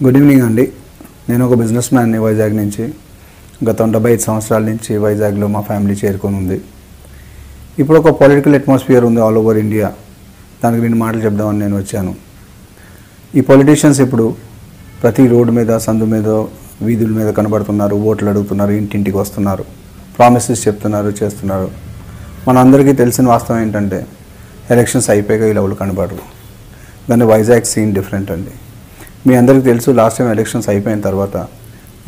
Good evening అండి. నేను ఒక బిజినెస్ మ్యాన్ని వైజాగ్ నుంచి. గత 75 సంవత్సరాల నుంచి వైజాగ్లో మా ఫ్యామిలీ చేరుకొని ఉంది. ఇప్పుడు ఒక పొలిటికల్ అట్మాస్ఫియర్ ఉంది ఆల్ ఓవర్ ఇండియా. దానికి నేను మాటలు చెప్దామని నేను వచ్చాను. ఈ పొలిటీషియన్స్ ఇప్పుడు ప్రతి రోడ్డు మీద, సందు మీద, వీధుల మీద కనబడుతున్నారు, ఓట్లు అడుగుతున్నారు, ఇంటింటికి వస్తున్నారు, ప్రామిసెస్ చెప్తున్నారు, చేస్తున్నారు. మనందరికీ తెలిసిన వాస్తవం ఏంటంటే ఎలక్షన్స్ అయిపోయాక ఇలా ఎవరు కనబడరు. దాన్ని వైజాగ్ సీన్ డిఫరెంట్ అండి. మీ అందరికీ తెలుసు, లాస్ట్ టైం ఎలక్షన్స్ అయిపోయిన తర్వాత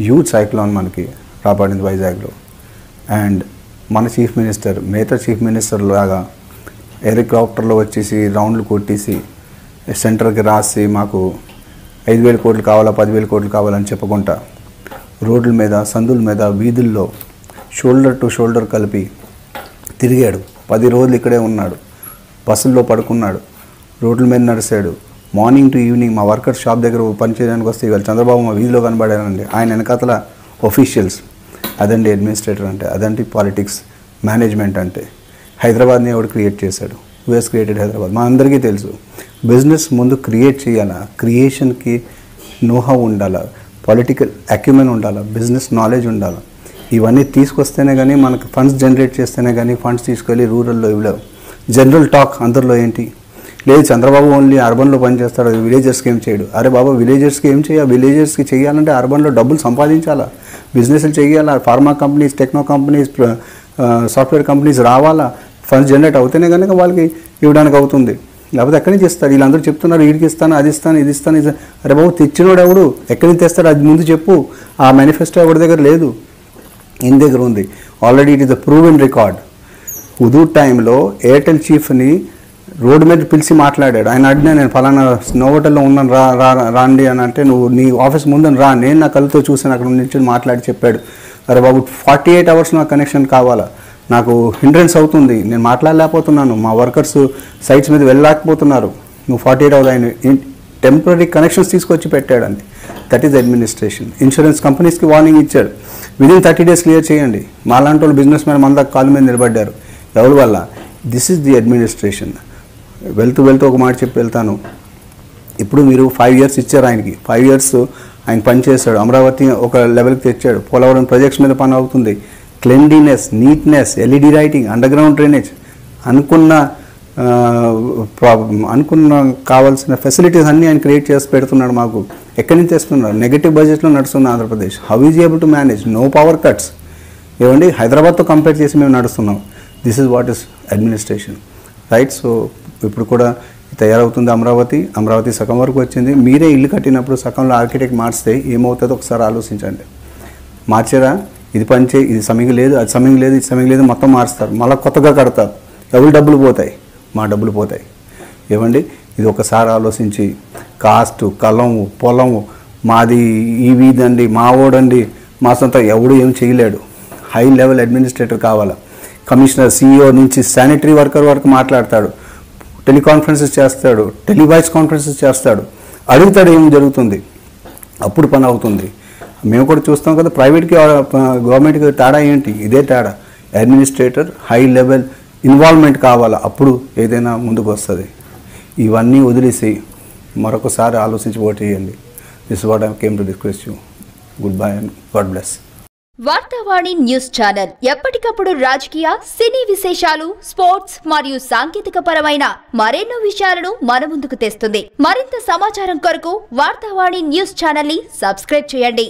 హ్యూజ్ సైక్లోన్ మనకి రాబడింది వైజాగ్లో. అండ్ మన చీఫ్ మినిస్టర్ మిగతా చీఫ్ మినిస్టర్ లాగా హెలికాప్టర్లో వచ్చేసి రౌండ్లు కొట్టేసి సెంటర్కి రాసి మాకు 5,000 కోట్లు కావాలా, 10,000 కోట్లు కావాలని చెప్పకుండా రోడ్ల మీద, సందుల మీద, వీధుల్లో షోల్డర్ టు షోల్డర్ కలిపి తిరిగాడు. 10 రోజులు ఇక్కడే ఉన్నాడు. బస్సుల్లో పడుకున్నాడు, రోడ్ల మీద నడిచాడు. మార్నింగ్ టు ఈవినింగ్ మా వర్కర్స్ షాప్ దగ్గర పనిచేయడానికి వస్తే ఇవాళ చంద్రబాబు మా వీధిలో కనబడానండి. ఆయన వెనకాతల ఒఫీషియల్స్. అదండి అడ్మినిస్ట్రేటర్ అంటే, అదండి పాలిటిక్స్, మేనేజ్మెంట్ అంటే. హైదరాబాద్ని ఎవడు క్రియేట్ చేశాడు? US created Hyderabad. మా అందరికీ తెలుసు. బిజినెస్ ముందు క్రియేట్ చేయాలా, క్రియేషన్కి నోహౌ ఉండాలా, పొలిటికల్ అక్యుమెన్ ఉండాలా, బిజినెస్ నాలెడ్జ్ ఉండాలా. ఇవన్నీ తీసుకొస్తేనే కానీ, మనకు ఫండ్స్ జనరేట్ చేస్తేనే కానీ ఫండ్స్ తీసుకెళ్ళి రూరల్లో ఇవ్వలేవు. జనరల్ టాక్ అందరిలో ఏంటి? లేదు, చంద్రబాబు ఓన్లీ అర్బన్లో పనిచేస్తాడు, విలేజర్స్కి ఏం చేయడు. అరే బాబా, విలేజర్స్కి ఏం చేయాలి? విలేజర్స్కి చేయాలంటే అర్బన్లో డబ్బులు సంపాదించాలా, బిజినెస్లు చేయాలా, pharma companies, techno companies, software companies రావాలా, ఫండ్స్ జనరేట్ అవుతేనే కనుక వాళ్ళకి ఇవ్వడానికి అవుతుంది. లేకపోతే ఎక్కడి నుంచి ఇస్తారు? వీళ్ళందరూ చెప్తున్నారు వీడికి ఇస్తాను, అది ఇస్తాను, ఇది ఇస్తాను, ఇది. అరే బాబు, తెచ్చినోడు ఎవడు? ఎక్కడి నుంచి తెస్తాడు? అది ముందు చెప్పు. ఆ మేనిఫెస్టో ఎవరి దగ్గర లేదు, ఈయన దగ్గర ఉంది. Already it is the proven record. Hudhud టైంలో ఎయిర్టెల్ చీఫ్ని రోడ్డు మీద పిలిచి మాట్లాడాడు. ఆయన అడిగినా, నేను ఫలానా నోవోటల్లో ఉన్నాను, రాండి అని అంటే, నువ్వు నీ ఆఫీస్ ముందని రా, నేను నా కళ్ళతో చూసాను, అక్కడ నుంచి మాట్లాడి చెప్పాడు. అరే బాబు, 48 అవర్స్ నాకు కనెక్షన్ కావాలా, నాకు హిండ్రెన్స్ అవుతుంది, నేను మాట్లాడలేకపోతున్నాను, మా వర్కర్స్ సైట్స్ మీద వెళ్ళలేకపోతున్నారు, నువ్వు 48 అవర్స్ ఆయన టెంపరీ కనెక్షన్స్ తీసుకొచ్చి పెట్టాడండి. That is administration. ఇన్సూరెన్స్ కంపెనీస్కి వార్నింగ్ ఇచ్చాడు, విదిన్ 30 days క్లియర్ చేయండి. మాలాంటి వాళ్ళు బిజినెస్ మ్యాన్ మన కాళ్ళ మీద నిలబడ్డారు. ఎవరి వల్ల? This is the administration. వెళ్తూ ఒక మాట చెప్పి వెళ్తాను. ఇప్పుడు మీరు 5 years ఇచ్చారు ఆయనకి. 5 years ఆయన పనిచేశాడు. అమరావతి ఒక లెవెల్కి తెచ్చాడు. పోలవరం ప్రాజెక్ట్స్ మీద పని అవుతుంది. Cleanliness, neatness, LED lighting, under ground drainage, అనుకున్న కావాల్సిన ఫెసిలిటీస్ అన్నీ ఆయన క్రియేట్ చేసి పెడుతున్నాడు మాకు. ఎక్కడి నుంచి తెస్తున్నారు? నెగటివ్ బడ్జెట్లో నడుస్తుంది Andhra Pradesh. How is able to manage? No power cuts. ఏమండి, హైదరాబాద్తో కంపేర్ చేసి మేము నడుస్తున్నాం. This is what is administration, right? So ఇప్పుడు కూడా తయారవుతుంది అమరావతి సగం వరకు వచ్చింది. మీరే ఇల్లు కట్టినప్పుడు సగంలో ఆర్కిటెక్ట్ మార్చితే ఏమవుతుందో ఒకసారి ఆలోచించండి. మార్చారా? ఇది పనిచేయి, ఇది సమయం లేదు, అది సమయం లేదు, ఇది సమయం లేదు, మొత్తం మారుస్తారు. మళ్ళీ కొత్తగా కడతారు. ఎవరి డబ్బులు పోతాయి? మా డబ్బులు పోతాయి. ఏమండి, ఇది ఒకసారి ఆలోచించి, కాస్టు, కలము, పొలము, మాది ఈ వీధండి, మా ఓడండి, మా సొంత, ఎవడు ఏం చేయలేడు. హై లెవెల్ అడ్మినిస్ట్రేటర్ కావాలా. కమిషనర్, CEO నుంచి శానిటరీ వర్కర్ వరకు మాట్లాడతాడు, టెలికాన్ఫరెన్సెస్ చేస్తాడు, టెలివాయిస్ కాన్ఫరెన్సెస్ చేస్తాడు, అడుగుతాడు ఏం జరుగుతుంది, అప్పుడు పని అవుతుంది. మేము కూడా చూస్తాం కదా, ప్రైవేట్కి గవర్నమెంట్కి తేడా ఏంటి? ఇదే తేడా. అడ్మినిస్ట్రేటర్ హై లెవెల్ ఇన్వాల్వ్మెంట్ కావాలా, అప్పుడు ఏదైనా ముందుకు వస్తుంది. ఇవన్నీ వదిలేసి మరొకసారి ఆలోచించి ఓటు చేయండి. This what I came to discuss you. Good bye and God bless. Vartavani news channel ఎప్పటికప్పుడు రాజకీయ, సినీ విశేషాలు, స్పోర్ట్స్ మరియు సాంకేతిక పరమైన మరెన్నో విషయాలను మన ముందుకు తెస్తుంది. మరింత సమాచారం కొరకు వార్తావాణి న్యూస్ ఛానల్ ని సబ్స్క్రైబ్ చేయండి.